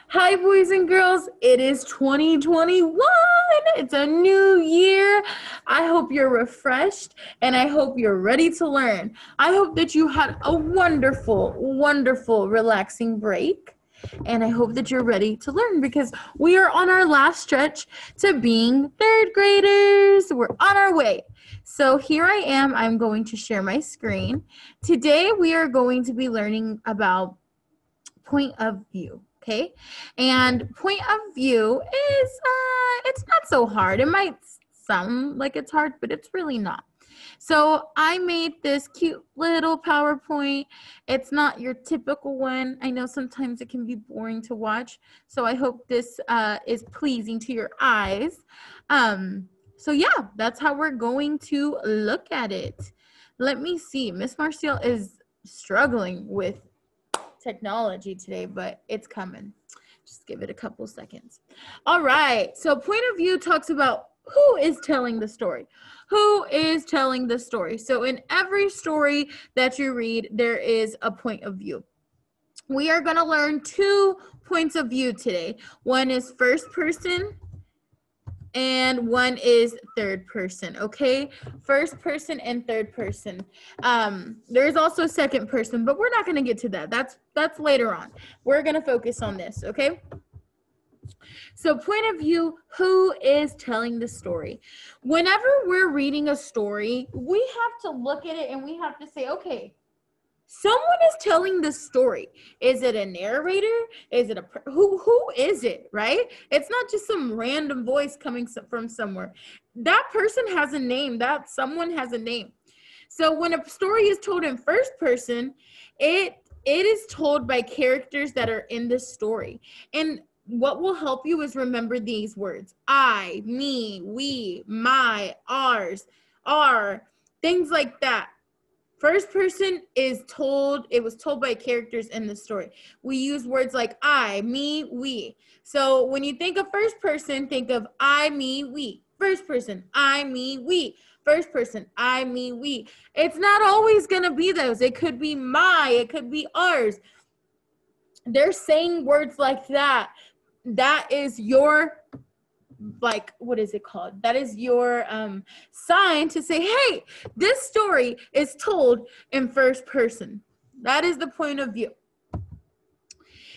Hi, boys and girls. It is 2021. It's a new year. I hope you're refreshed and I hope you're ready to learn. I hope that you had a wonderful, relaxing break. And I hope that you're ready to learn because we are on our last stretch to being third graders. We're on our way. So here I am. I'm going to share my screen. Today we are going to be learning about point of view. Okay, and point of view is it's not so hard. It might sound like it's hard, but it's really not. So I made this cute little PowerPoint. It's not your typical one. I know sometimes it can be boring to watch, so I hope this is pleasing to your eyes. So yeah, that's how we're going to look at it. Let me see. Miss Marcial is struggling with technology today, but it's coming. Just give it a couple seconds. All right. So point of view talks about who is telling the story. Who is telling the story? So in every story that you read, there is a point of view. We are going to learn 2 points of view today. One is first person and one is third person. Okay, first person and third person. There's also second person, but we're not going to get to that. That's later on. We're going to focus on this. Okay, so point of view, who is telling the story? Whenever we're reading a story, we have to look at it and we have to say, okay, someone is telling the story. Is it a narrator? Is it who is it, right? It's not just some random voice coming from somewhere. That person has a name. That someone has a name. So when a story is told in first person, it is told by characters that are in the story. And what will help you is remember these words: I, me, we, my, ours, our, things like that. First person is told, it was told by characters in the story. We use words like I, me, we. So when you think of first person, think of I, me, we. First person, I, me, we. First person, I, me, we. It's not always going to be those. It could be my, it could be ours. They're saying words like that. That is your, like, what is it called? That is your sign to say, hey, this story is told in first person. That is the point of view.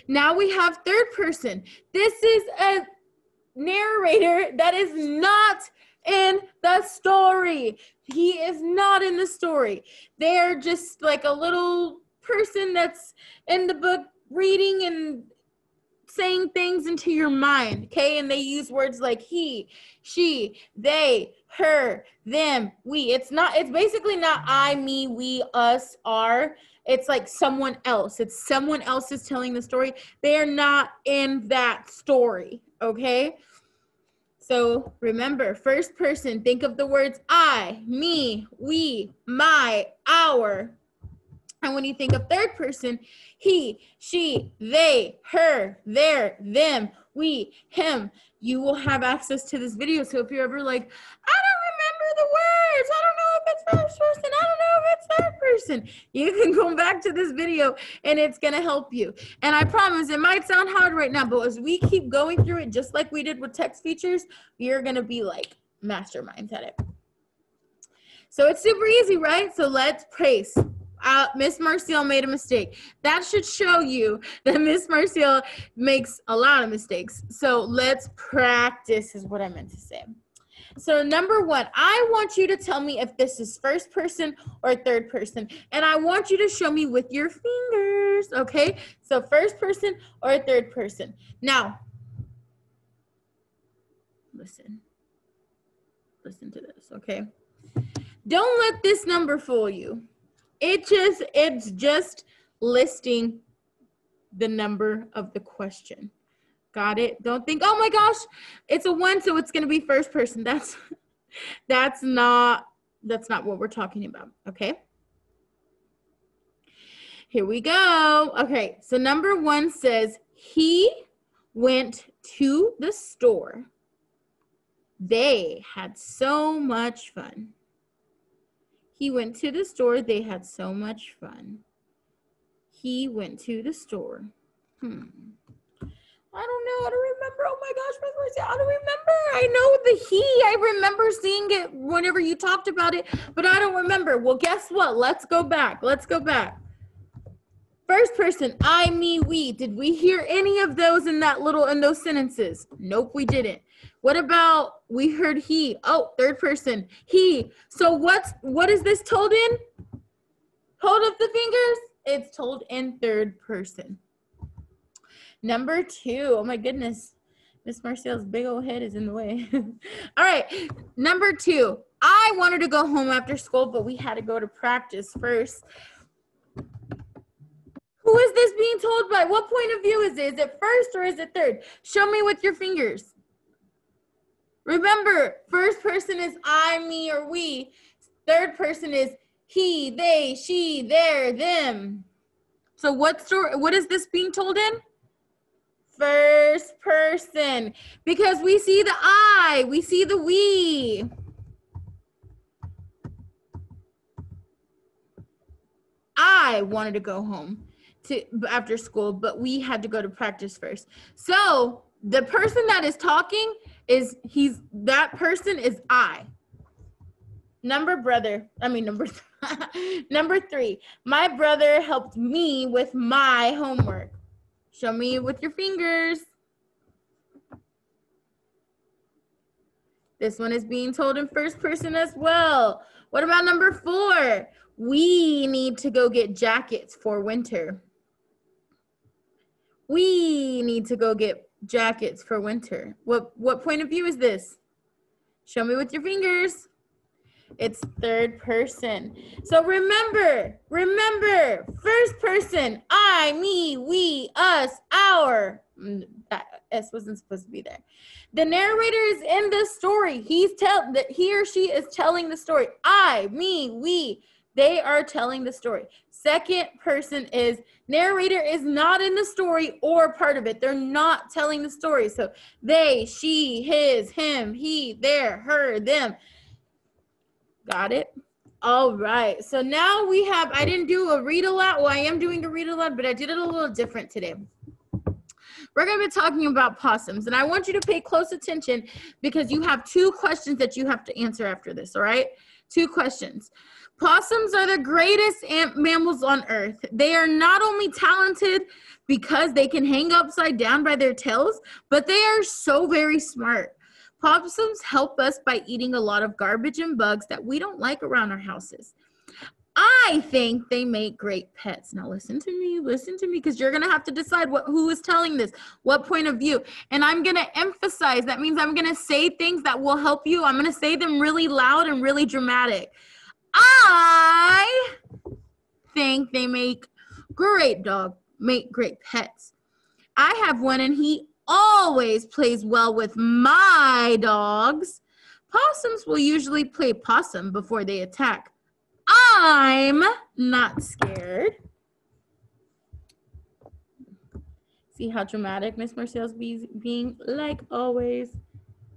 Now we have third person. This is a narrator that is not in the story. He is not in the story. They're just like a little person that's in the book reading and saying things into your mind, okay? And they use words like he, she, they, her, them, we. It's basically not I, me, we, us, our. It's like someone else. It's someone else is telling the story. They are not in that story, okay? So remember, first person, think of the words I, me, we, my, our. And when you think of third person, he, she, they, her, their, them, we, him, you will have access to this video. So if you're ever like, I don't remember the words, I don't know if it's first person, I don't know if it's third person, you can go back to this video and it's going to help you. And I promise it might sound hard right now, but as we keep going through it, just like we did with text features, you're going to be like masterminds at it. So it's super easy, right? So let's praise. Miss Marcial made a mistake. That should show you that Miss Marcial makes a lot of mistakes. So let's practice is what I meant to say. So number 1, I want you to tell me if this is first person or third person. And I want you to show me with your fingers, okay? So first person or third person. Now, listen to this, okay? Don't let this number fool you. It's just listing the number of the question. Got it? Don't think, oh my gosh, it's a 1, so it's going to be first person. That's not what we're talking about, okay? Here we go. Okay, so number 1 says, he went to the store. They had so much fun. He went to the store. They had so much fun. He went to the store. I don't know. I don't remember. Oh my gosh, Miss Marcia, I don't remember. I know the he. I remember seeing it whenever you talked about it, but I don't remember. Well, guess what? Let's go back. Let's go back. First person, I, me, we. Did we hear any of those in those sentences? Nope, we didn't. What about we heard he? Oh, third person, he. So what is this told in? Hold up the fingers. It's told in third person. Number 2. Oh my goodness. Miss Marcia's big old head is in the way. All right. Number 2. I wanted to go home after school, but we had to go to practice first. Who is this being told by? What point of view is it? Is it first or is it third? Show me with your fingers. Remember, first person is I, me, or we. Third person is he, they, she, their, them. So what is this being told in? First person. Because we see the I, we see the we. I wanted to go home after school, but we had to go to practice first. So the person that is talking that person is I. Number 3. My brother helped me with my homework. Show me with your fingers. This one is being told in first person as well. What about number 4? We need to go get jackets for winter. We need to go get jackets for winter. What point of view is this? Show me with your fingers. It's third person. So remember, first person, I, me, we, us, our. That S wasn't supposed to be there. The narrator is in the story. He or she is telling the story. I, me, we. They are telling the story. Second person is narrator is not in the story or part of it. They're not telling the story. So they, she, his, him, he, their, her, them. Got it? All right. So now we have, I didn't do a read aloud. Well, I am doing a read aloud, but I did it a little different today. We're going to be talking about possums, and I want you to pay close attention because you have 2 questions that you have to answer after this, all right? 2 questions. Possums are the greatest mammals on earth. They are not only talented because they can hang upside down by their tails, but they are so very smart. Possums help us by eating a lot of garbage and bugs that we don't like around our houses. I think they make great pets. Now listen to me, because you're going to have to decide who is telling this, what point of view. And I'm going to emphasize, that means I'm going to say things that will help you. I'm going to say them really loud and really dramatic. I think they make great pets. I have one and he always plays well with my dogs. Possums will usually play possum before they attack. I'm not scared. See how dramatic Miss Marcia's being, like always.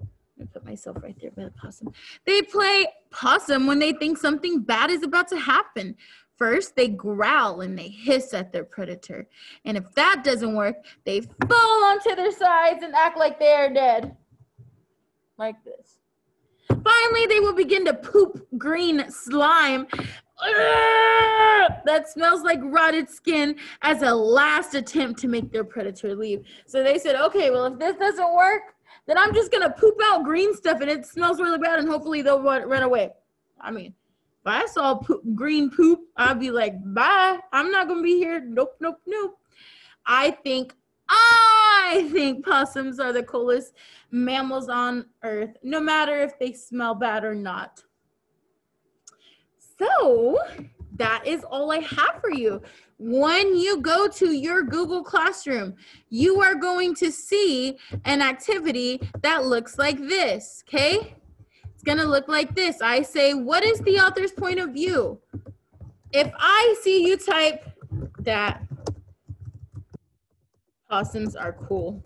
I'm gonna put myself right there by the possum. They play possum when they think something bad is about to happen. First, they growl and they hiss at their predator. And if that doesn't work, they fall onto their sides and act like they are dead. Like this. Finally, they will begin to poop green slime that smells like rotted skin as a last attempt to make their predator leave. So they said, okay, well, if this doesn't work, then I'm just going to poop out green stuff and it smells really bad and hopefully they'll run away. I mean, if I saw green poop, I'd be like, bye. I'm not going to be here. Nope, nope, nope. I think possums are the coolest mammals on earth, no matter if they smell bad or not. So that is all I have for you. When you go to your Google Classroom, you are going to see an activity that looks like this, okay? It's going to look like this. I say, what is the author's point of view? If I see you type that possums are cool.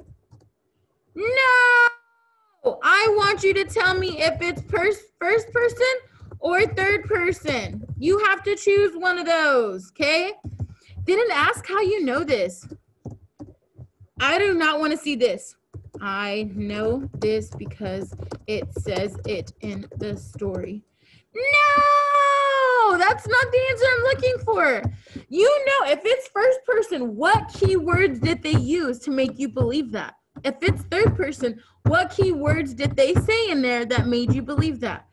No! I want you to tell me if it's first person or third person. You have to choose one of those, okay? Didn't ask how you know this. I do not want to see this. I know this because it says it in the story. No, that's not the answer I'm looking for. You know, if it's first person, what keywords did they use to make you believe that? If it's third person, what keywords did they say in there that made you believe that?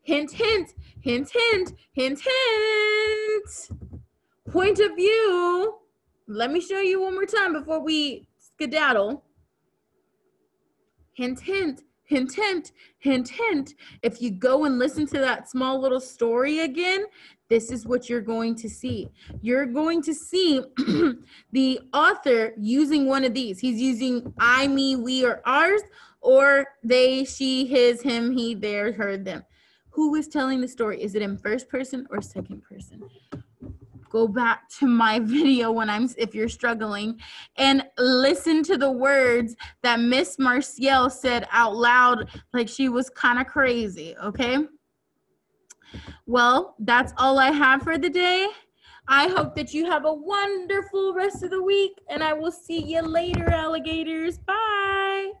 Hint, hint, hint, hint, hint, hint. Point of view. Let me show you one more time before we skedaddle. Hint, hint, hint, hint, hint, hint. If you go and listen to that small little story again, this is what you're going to see. You're going to see the author using one of these. He's using I, me, we, or ours, or they, she, his, him, he, theirs, her, them. Who is telling the story? Is it in first person or second person? Go back to my video if you're struggling, and listen to the words that Miss Marcielle said out loud like she was kind of crazy, okay? Well, that's all I have for the day. I hope that you have a wonderful rest of the week, and I will see you later, alligators. Bye.